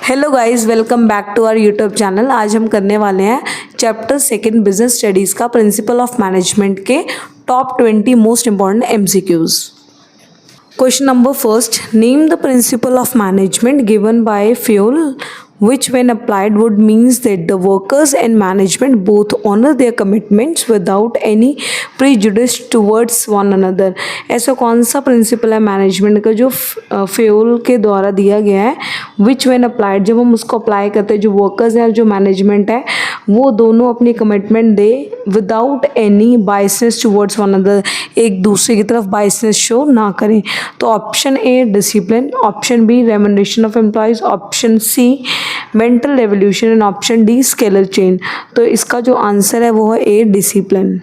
Hello guys, welcome back to our YouTube channel. आज हम करने वाले हैं चैप्टर सेकंड बिजनेस स्टडीज़ का प्रिंसिपल ऑफ मैनेजमेंट के top 20 most important MCQs. Question number first, name the principle of management given by Fayol which when applied would means that the workers and management both honor their commitments without any prejudice towards one another। ऐसा कौन सा principal है management का जो fuel के द्वारा दिया गया है, which when applied, जब हम उसको अप्लाई करते हैं जो वर्कर्स हैं जो मैनेजमेंट है वो दोनों अपनी कमिटमेंट दे without any biasness towards one another, एक दूसरे की तरफ बायसनेस शो ना करें। तो option A discipline, option B remuneration of employees, option C mental revolution and option D scalar change. तो इसका जो आंसर है वो है A discipline.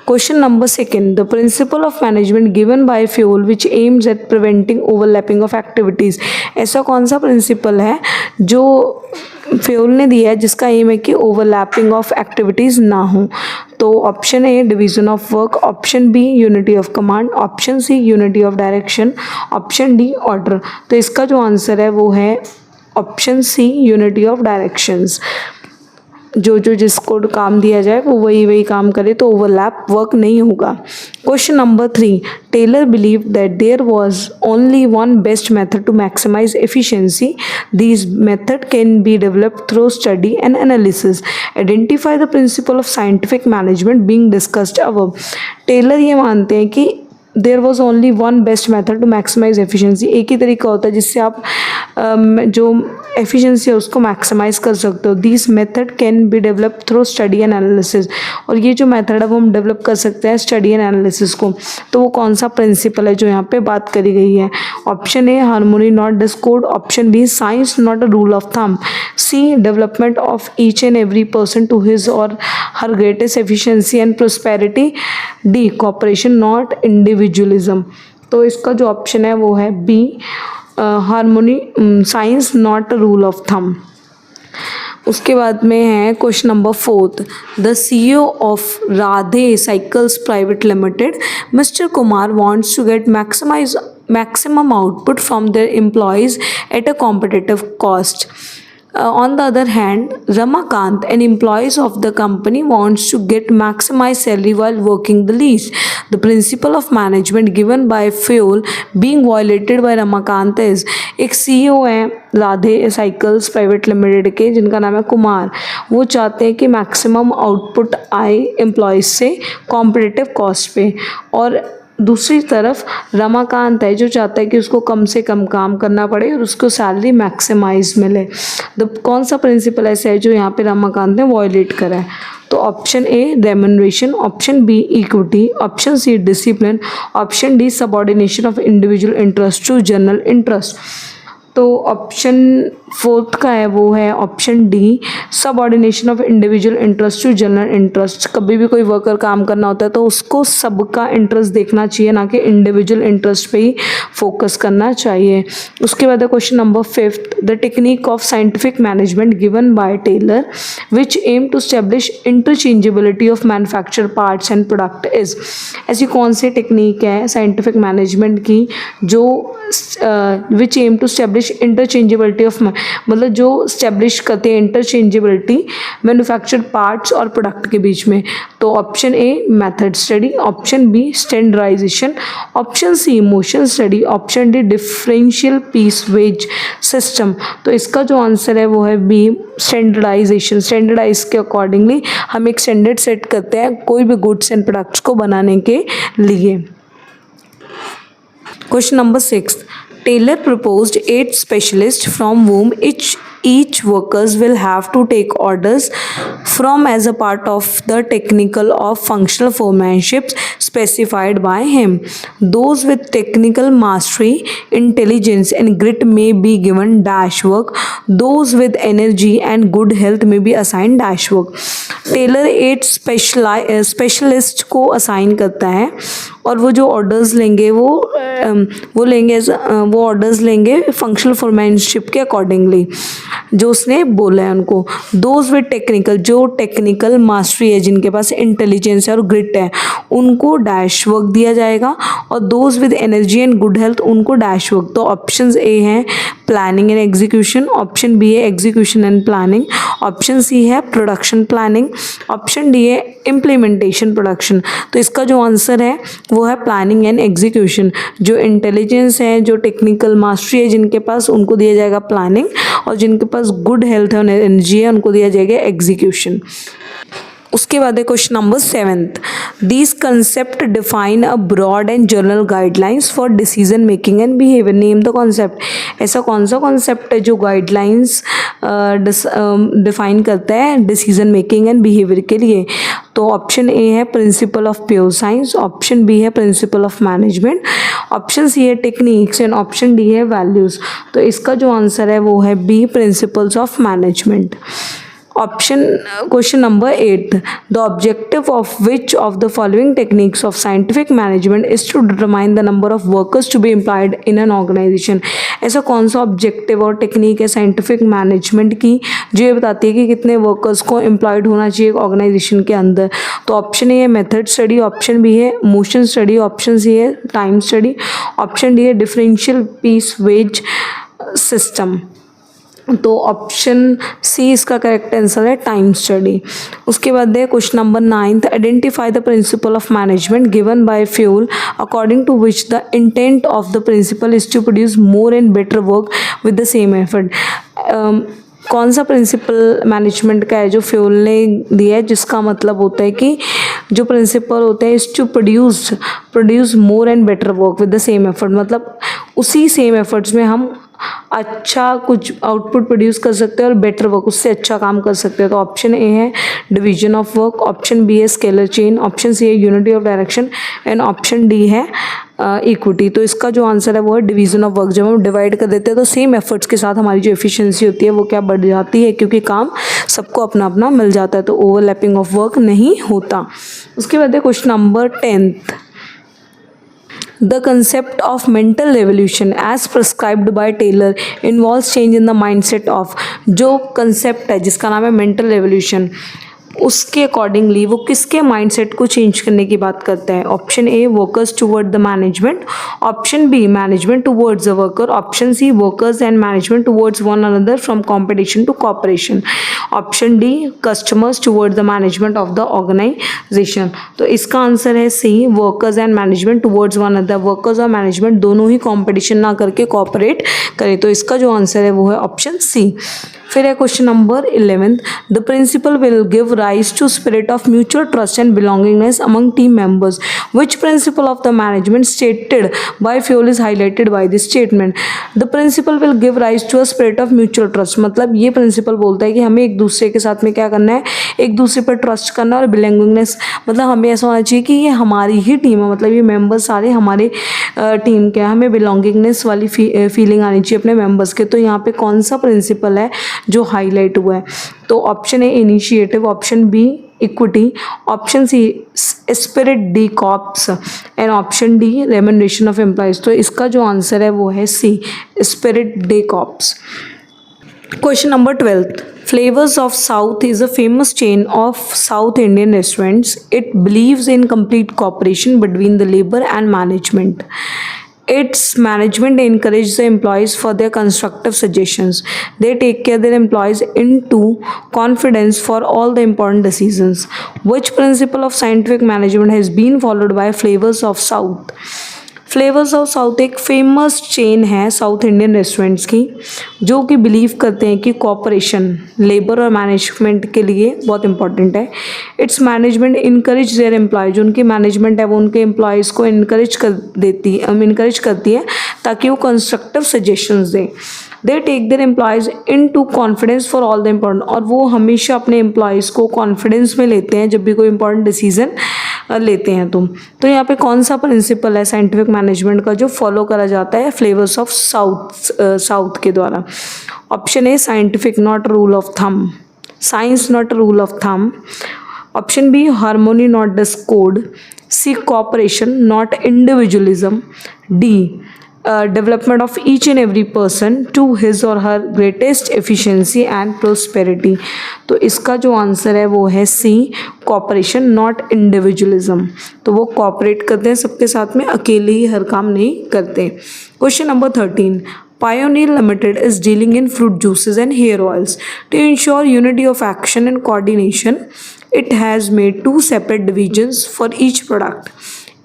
Question number second, the principle of management given by Fayol which aims at preventing overlapping of activities. ऐसा कौन सा principal है जो फ्यूल ने दिया है जिसका एम है कि ओवरलैपिंग ऑफ एक्टिविटीज़ ना हो। तो option A division of work, option B unity of command, option C unity of direction, option D order. तो इसका जो आंसर है वो है option C unity of directions. जो जिसको काम दिया जाए वो वही काम करे तो ओवरलैप वर्क नहीं होगा। Question number 3, Taylor believe that there was only one best method to maximise efficiency. This method can be developed through study and analysis. Identify the principle of scientific management being discussed above. Taylor ये मानते हैं कि there was only one best method to maximise efficiency. एक ही तरीका होता है जिससे आप जो एफिशिएंसी है उसको मैक्सिमाइज कर सकते हो। This method can be develop through study and analysis. और ये जो मेथड है वो हम डेवलप कर सकते हैं स्टडी एंड एनालिसिस को। तो वो कौन सा प्रिंसिपल है जो यहाँ पे बात करी गई है? Option A harmony not discord, option B science not a rule of thumb, C development of each and every person to his और her greatest efficiency and prosperity, D cooperation not individualism. तो इसका जो option है वो है B harmony, science not a rule of thumb. उसके बाद में है question number 4, the CEO of Radhe cycles private limited mister Kumar wants to gate maximum output from their employees at a competitive cost. On the other hand, Ramakant, an employee of the company, wants to get maximized salary while working the least. The principle of management given by fuel being violated by Ramakant is, एक CEO है Radhe cycles private limited के जिनका नाम है कुमार, वो चाहते हैं कि मैक्सिमम आउटपुट आए एम्प्लॉयज़ से कॉम्पिटिटिव कॉस्ट पे, और दूसरी तरफ रमाकांत है जो चाहता है कि उसको कम से कम काम करना पड़े और उसको सैलरी मैक्सिमाइज मिले। तो कौन सा प्रिंसिपल ऐसा है जो यहाँ पे रमाकांत ने वॉयलेट करा है? तो option A remuneration, option B equity, option C discipline, option D subordination of individual interest to general interest. तो ऑप्शन 4 का है वो है option D subordination of individual interest to general interest. कभी भी कोई वर्कर काम करना होता है तो उसको सबका इंटरेस्ट देखना चाहिए, ना कि इंडिविजुअल इंटरेस्ट पे ही फोकस करना चाहिए। उसके बाद है question number 5, the technique of scientific management given by Taylor which aim to establish interchangeability of manufacture parts and product is. ऐसी कौन सी टेक्निक है साइंटिफिक मैनेजमेंट की जो which aim to establish interchangeability of, मतलब जो स्टैब्लिश करते हैं इंटरचेंजेबिलिटी मैन्युफैक्चर्ड पार्ट्स और प्रोडक्ट के बीच में? तो option A method study, option B standardisation, option C motion study, option D differential piece wage system. तो इसका जो आंसर है वो है बी स्टैंडर्डाइजेशन। स्टैंडर्डाइज के अकॉर्डिंगली हम एक स्टैंडर्ड सेट करते हैं कोई भी गुड्स एंड प्रोडक्ट्स को बनाने के लिए। Question number 6, Taylor proposed 8 specialists from whom each workers will have to take orders from as a part of the technical or functional foremanship specified by him. Those with technical mastery, intelligence and grit may be given dash work. Those with energy and good health may be assigned dash work. Taylor 8 specialist को assign करता है और वो जो orders लेंगे वो orders लेंगे functional foremanship के अकॉर्डिंगली। जो उसने बोला है उनको। दोज विद टेक्निकल, जो टेक्निकल मास्टरी है, जिनके पास इंटेलिजेंस है और ग्रिट है, उनको डैश वर्क दिया जाएगा। और those with energy and good health, उनको डैश वर्क। तो ऑप्शन ए है planning and execution, option B है execution and planning, option C है प्रोडक्शन प्लानिंग, ऑप्शन डी है इम्प्लीमेंटेशन प्रोडक्शन। तो इसका जो आंसर है वो है प्लानिंग एंड एग्जीक्यूशन। जो इंटेलिजेंस है, जो टेक्निकल मास्टरी है जिनके पास, उनको दिया जाएगा प्लानिंग, और जिनके पास गुड हेल्थ है और एनर्जी है, उनको दिया जाएगा एग्जीक्यूशन। उसके बाद है question number 7th, these concept define a broad and general guidelines for decision making and behaviour. Name the concept. ऐसा कौन सा कॉन्सेप्ट है जो गाइडलाइंस डिफाइन करता है डिसीजन मेकिंग एंड बिहेवियर के लिए? तो ऑप्शन ए है principle of pure science, option B है principle of management, option C है टेक्निक्स एंड ऑप्शन डी है वैल्यूज। तो इसका जो आंसर है वो है B, principles of management. Question number 8, the objective of which of the following techniques of scientific management is to determine the number of workers to be employed in an organization? ऐसा कौन सा objective और technique है scientific management की जो ये बताती है कि कितने वर्कर्स को एम्प्लॉयड होना चाहिए ऑर्गेनाइजेशन के अंदर? तो ऑप्शन ए है मेथड स्टडी, ऑप्शन बी है मोशन स्टडी, ऑप्शन सी है टाइम स्टडी, ऑप्शन डी है डिफरेंशियल पीस वेज सिस्टम। तो ऑप्शन सी इसका करेक्ट आंसर है टाइम स्टडी। उसके बाद है question number 9th, identify the principle of management given by Fayol according to which the intent of the principle is to produce more and better work with the same effort. कौन सा principal management का है जो fuel ने दिया है, जिसका मतलब होता है कि जो प्रिंसिपल होता है is to produce more and better work with the same effort, मतलब उसी सेम एफर्ट्स में हम अच्छा कुछ आउटपुट प्रोड्यूस कर सकते हैं और बेटर वर्क, उससे अच्छा काम कर सकते हैं। तो ऑप्शन ए है division of work, option B है स्केलर चेन, ऑप्शन सी है unity of direction and option D है इक्विटी। तो इसका जो आंसर है वो है डिवीजन ऑफ वर्क। जब हम डिवाइड कर देते हैं तो सेम एफर्ट्स के साथ हमारी जो एफिशिएंसी होती है वो क्या बढ़ जाती है, क्योंकि काम सबको अपना अपना मिल जाता है, तो ओवरलैपिंग ऑफ वर्क नहीं होता। उसके बाद है question number 10th, The concept of mental revolution as prescribed by Taylor involves change in the mindset of। जो concept है जिसका नाम है mental revolution, उसके अकॉर्डिंगली वो किसके माइंडसेट को चेंज करने की बात करता है? Option A workers toward the management, option B management towards the worker, option C workers and management towards one another from competition to cooperation, option D customers towards the management of the organisation. तो इसका answer है C, workers and management towards one another. Workers और management दोनों ही competition ना करके cooperate करें। तो इसका जो आंसर है वो है ऑप्शन सी। फिर है question number 11th, the principle will give rise to spirit of mutual trust and belongingness among team members, which principle of the management stated by Fayol is highlighted by this statement? The principle will give rise to a spirit of mutual trust, मतलब ये principal बोलता है कि हमें एक दूसरे के साथ में क्या करना है, एक दूसरे पर ट्रस्ट करना, और बिलोंगिंगनेस मतलब हमें ऐसा होना चाहिए कि ये हमारी ही टीम है, मतलब ये मेंबर्स सारे हमारे टीम के हैं, हमें बिलोंगिंगनेस वाली फीलिंग आनी चाहिए अपने मेंबर्स के। तो यहाँ पे कौन सा प्रिंसिपल है जो हाईलाइट हुआ है? तो option A initiative, option B equity, option C spirit de corps and option D remuneration of employees. तो इसका जो आंसर है वो है C, spirit de corps. Question number 12th, Flavors of South is a famous chain of South Indian restaurants. It believes in complete cooperation between the labor and management. Its management encourages the employees for their constructive suggestions. They take care their employees into confidence for all the important decisions. Which principle of scientific management has been followed by Flavors of South? Flavours of south एक famous chain है south Indian restaurants की, जो कि believe करते हैं कि cooperation labour और management के लिए बहुत इंपॉर्टेंट है। It's management encourage their employ, जो उनकी मैनेजमेंट है वो उनके एम्प्लॉयज़ को इनकरेज करती है ताकि वो कंस्ट्रक्टिव सजेशंस दें। They take their employees into confidence for all the important, और वो हमेशा अपने एम्प्लॉयज़ को कॉन्फिडेंस में लेते हैं जब भी कोई इंपॉर्टेंट डिसीजन लेते हैं तुम। तो यहाँ पे कौन सा प्रिंसिपल है साइंटिफिक मैनेजमेंट का जो फॉलो करा जाता है फ्लेवर्स ऑफ साउथ के द्वारा? Option A scientific not rule of thumb, science not rule of thumb, option B harmony not discord, C cooperation not individualism, D development of each and every person to his or her greatest efficiency and prosperity. तो इसका जो answer है वो है सी, cooperation not individualism. तो वो cooperate करते हैं सबके साथ में, अकेले ही हर काम नहीं करते। Question number 13, Pioneer Limited is dealing in fruit juices and hair oils. To ensure unity of action and coordination, it has made 2 separate divisions for each product.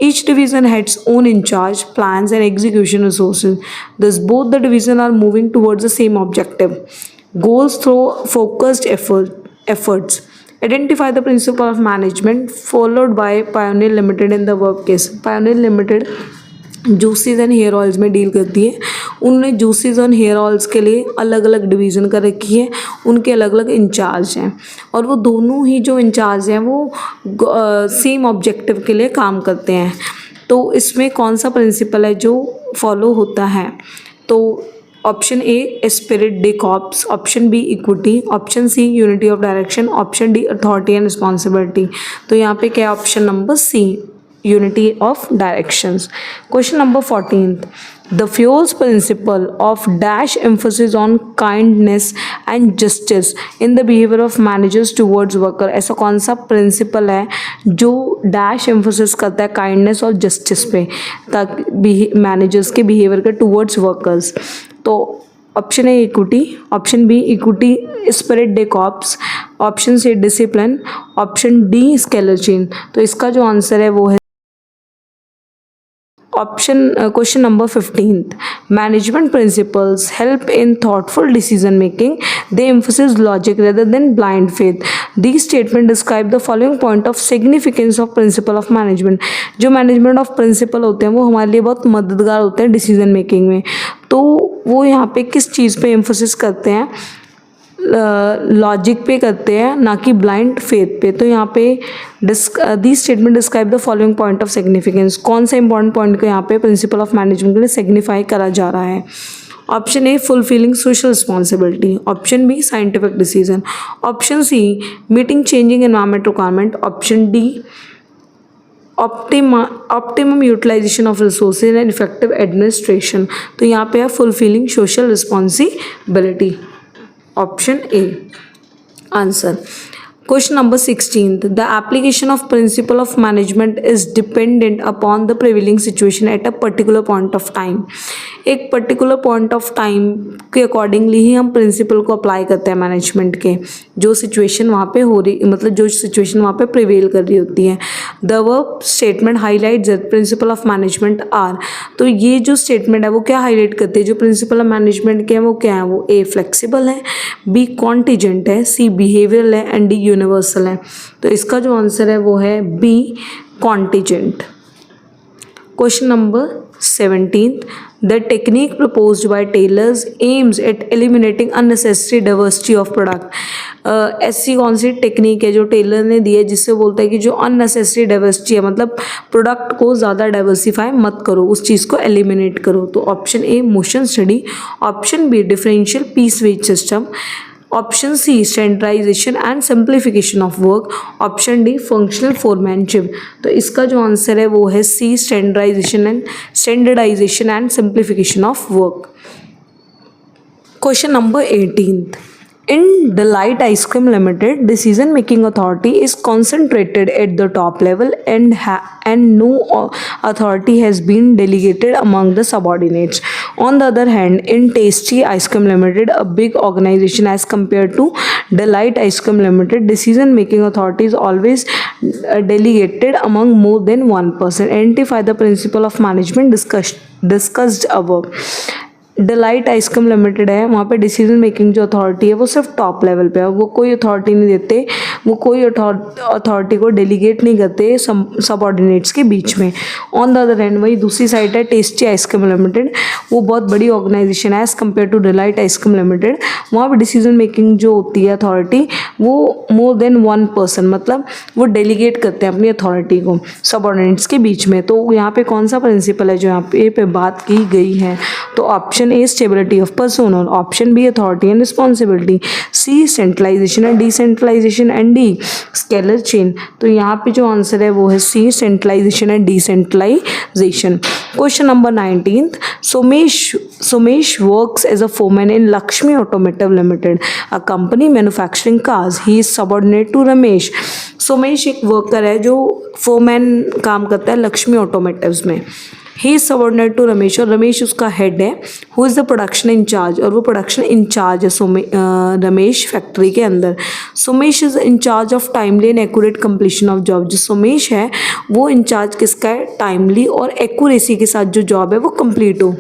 Each division had its own in charge, plans and execution resources. Thus, both the divisions are moving towards the same objective. Goals through focused efforts. Identify the principle of management followed by Pioneer Limited in the work case. Pioneer Limited juices and hair oils में deal करती है। उन्होंने juices और hair oils के लिए अलग अलग division कर रखी है, उनके अलग अलग इंचार्ज हैं और वो दोनों ही जो इंचार्ज हैं वो सेम ऑब्जेक्टिव के लिए काम करते हैं। तो इसमें कौन सा प्रिंसिपल है जो फॉलो होता है? तो option A spirit de corps, option B equity, option C unity of direction, option D authority and responsibility. तो यहाँ पे क्या है? Option number C, unity of directions. Question number 14th, the Fowler's principle of dash emphasis on kindness and justice in the behavior of managers towards worker. ऐसा कौन सा principal है जो डैश एम्फोसिस करता है काइंडनेस और जस्टिस पे, ताकि मैनेजर्स के बिहेवियर के टूवर्ड्स वर्कर्स? तो option A equity, option B equity spirit de corps, option C discipline, option D scalar chain. तो इसका जो आंसर है वो है question number 15th, management principles help in thoughtful decision making. They emphasize logic rather than blind faith. These statements describe the following point of significance of principle of management. जो management of principle होते हैं वो हमारे लिए बहुत मददगार होते हैं डिसीजन मेकिंग में। तो वो यहाँ पे किस चीज़ पे एम्फोसिस करते हैं? लॉजिक पे करते हैं, ना कि ब्लाइंड फेथ पे। तो यहाँ पे the statement describe the following point of significance. कौन सा इंपॉर्टेंट पॉइंट को यहाँ पे प्रिंसिपल ऑफ मैनेजमेंट के लिए सिग्निफाई करा जा रहा है? Option A fulfilling social responsibility, option B scientific decision, option C meeting changing environment requirement, option D optimum utilisation of resources and effective administration. तो यहाँ पे है fulfilling social responsibility, option A answer. Question number 16th, the application of principle of management is dependent upon the prevailing situation at a particular point of time. एक particular point of time के accordingly ही हम principal को apply करते हैं management के, जो situation वहाँ पे हो रही, मतलब जो सिचुएशन वहाँ पे प्रिवेल कर रही होती है। The verb statement highlight that principle of management are. तो ये जो स्टेटमेंट है वो क्या हाईलाइट करती है? जो प्रिंसिपल ऑफ मैनेजमेंट के हैं वो क्या है? वो ए फ्लेक्सिबल है, बी कॉन्टीजेंट है, सी बिहेवियरल है एंड डी यूनिवर्सल है। तो इसका जो आंसर है वो है B contingent. Question number 17th, the technique proposed by tailors aims at eliminating unnecessary diversity of product. ऐसी कौन सी टेक्निक है जो टेलर ने दी है जिससे बोलता है कि जो अननेसेसरी डाइवर्सिटी है, मतलब प्रोडक्ट को ज़्यादा डाइवर्सिफाई मत करो, उस चीज़ को एलिमिनेट करो? तो option A motion study, option B differential piece wage system, option C standardisation and simplification of work, option D functional foremanship. तो इसका जो आंसर है वो है C standardisation and simplification of work. Question number 18th, in Delight Ice Cream Limited, decision making authority is concentrated at the top level and no authority has been delegated among the subordinates. On the other hand, in Tasty Ice Cream Limited, a big organization as compared to Delight Ice Cream Limited, decision making authority is always delegated among more than one person. Identify the principle of management discussed above. Delight ice cream limited है, वहाँ पे decision making जो authority है वो सिर्फ top level पे है, वो कोई अथॉरिटी नहीं देते, वो कोई अथॉरिटी को डेलीगेट नहीं करते सबऑर्डिनेट्स के बीच में। ऑन द अदर हैंड वही दूसरी साइड है टेस्टी आइसक्रीम लिमिटेड, वो बहुत बड़ी ऑर्गेनाइजेशन है as compare to Delight ice cream limited. वहाँ पर डिसीजन मेकिंग जो होती है अथॉरिटी वो मोर देन वन पर्सन, मतलब वो डेलीगेट करते हैं अपनी अथॉरिटी को सबऑर्डिनेट्स के बीच में। तो यहाँ पे कौन सा प्रिंसिपल है जो यहाँ पे बात की गई है? तो option option A stability of personnel, option B authority and responsibility, C centralisation and decentralisation and D scalar chain. तो यहाँ पे जो आंसर है वो है C centralisation and decentralisation. Question number 19, Somesh works as a foreman in Lakshmi Automotive Limited, a company manufacturing cars. He is subordinate to Ramesh. Somesh एक worker है जो फोरमैन काम करता है लक्ष्मी ऑटोमेटिव्स में। He is subordinate to Ramesh, और रमेश उसका head है। Who is the production incharge, और वो प्रोडक्शन इंचार्ज है रमेश फैक्ट्री के अंदर। Somesh is incharge of timely and accurate completion of job. जो सोमेश है वो इंचार्ज किसका है, टाइमली और एक्यूरेसी के साथ जो जॉब है वो कंप्लीट हो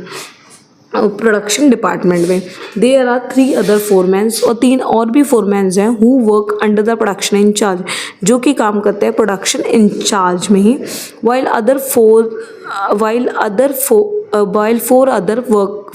प्रोडक्शन डिपार्टमेंट में। देयर आर 3 अदर फोरमैन्स, और 3 और भी फोरमैन्स हैं who work under the production incharge, जो कि काम करते हैं प्रोडक्शन इंचार्ज में ही। while 4 other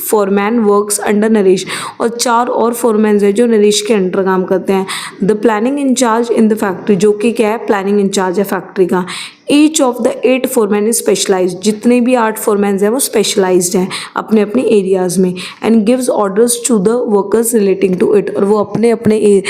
foreman works under Naresh, और 4 और फोरमैन्स हैं जो नरेश के अंडर काम करते हैं। The planning incharge in the factory, जो कि क्या है, प्लानिंग इंचार्ज है फैक्ट्री का। Each of the 8 foreman is specialised, जितने भी 8 फोरमैन्स हैं वो स्पेशलाइज्ड हैं अपने अपने एरियाज़ में। And gives orders to the workers relating to it, और वो अपने अपने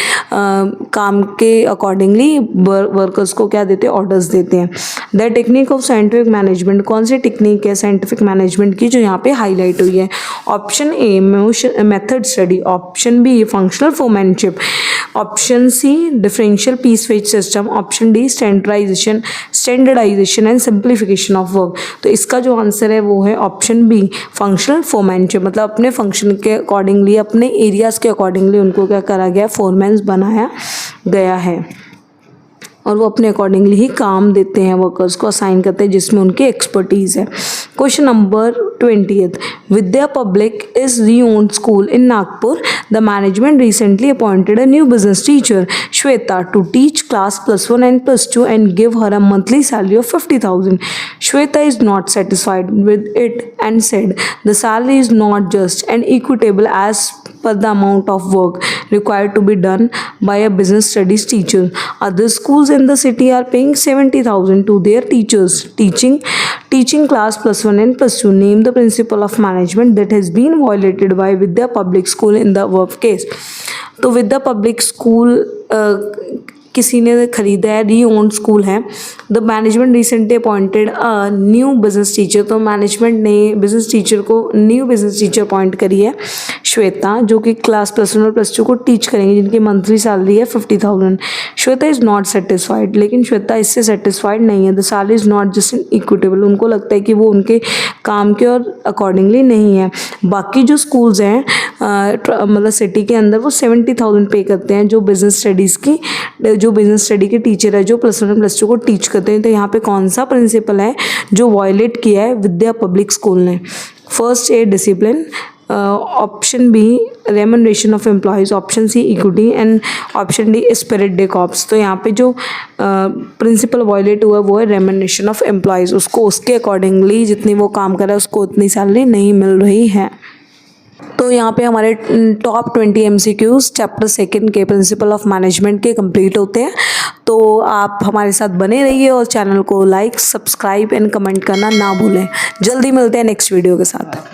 काम के अकॉर्डिंगली वर्कर्स को क्या देते हैं, ऑर्डर्स देते हैं। The technique of scientific management, कौन सी टेक्निक है साइंटिफिक मैनेजमेंट की जो यहाँ पे हाईलाइट हुई है? Option A method study, option B functional foremanship, option C differential piece wage system, option D standardisation and simplification of work. तो इसका जो आंसर है वो है ऑप्शन बी फंक्शनल फोरमैनशिप, मतलब अपने फंक्शन के अकॉर्डिंगली, अपने एरियाज़ के अकॉर्डिंगली उनको क्या करा गया, फोरमैन्स बनाया गया है, और वो अपने अकॉर्डिंगली ही काम देते हैं, वर्कर्स को असाइन करते हैं जिसमें उनकी एक्सपर्टीज़ है। Question number 20, Vidya public is renowned school in Nagpur. The management recently appointed a new business teacher Shweta to teach class +1 and +2 and give her a monthly salary of 50,000. Shweta is not satisfied with it and said the salary is not just and equitable as per the amount of work required to be done by a business studies teacher. Other schools in the city are paying 70,000 to their teachers teaching class +1 and +2. Name the principle of management that has been violated by Vidya Public School in the above case. तो विद्या public school किसी ने खरीदा है, री owned school है। The management recently appointed a new business teacher, तो management ने business teacher को न्यू बिजनेस टीचर अपॉइंट करी है श्वेता, जो कि क्लास +1 और +2 को टीच करेंगे, जिनकी मंथली सैलरी है 50,000। श्वेता इज़ नॉट सेटिस्फाइड, लेकिन श्वेता इससे सेटिस्फाइड नहीं है। The salary is not just equitable, उनको लगता है कि वो उनके काम के और अकॉर्डिंगली नहीं है। बाकी जो स्कूल्स हैं मतलब सिटी के अंदर वो 70,000 पे करते हैं, जो बिजनेस स्टडी के टीचर है जो +1 और +2 को टीच करते हैं। तो यहाँ पे कौन सा प्रिंसिपल है जो वायलेट किया है विद्या पब्लिक स्कूल ने? First A discipline, option B remuneration of employees, option C equity and option D spirit de corps. तो यहाँ पे जो प्रिंसिपल वायलेट हुआ है वो है रेम्यूनरेशन ऑफ एम्प्लॉयज़, उसको उसके अकॉर्डिंगली जितनी वो काम कर रहा है उसको उतनी सैलरी नहीं मिल रही है। तो यहाँ पे हमारे टॉप 20 MCQs चैप्टर 2 के प्रिंसिपल ऑफ मैनेजमेंट के कंप्लीट होते हैं। तो आप हमारे साथ बने रहिए और चैनल को लाइक, सब्सक्राइब एंड कमेंट करना ना भूलें। जल्दी मिलते हैं नेक्स्ट वीडियो के साथ।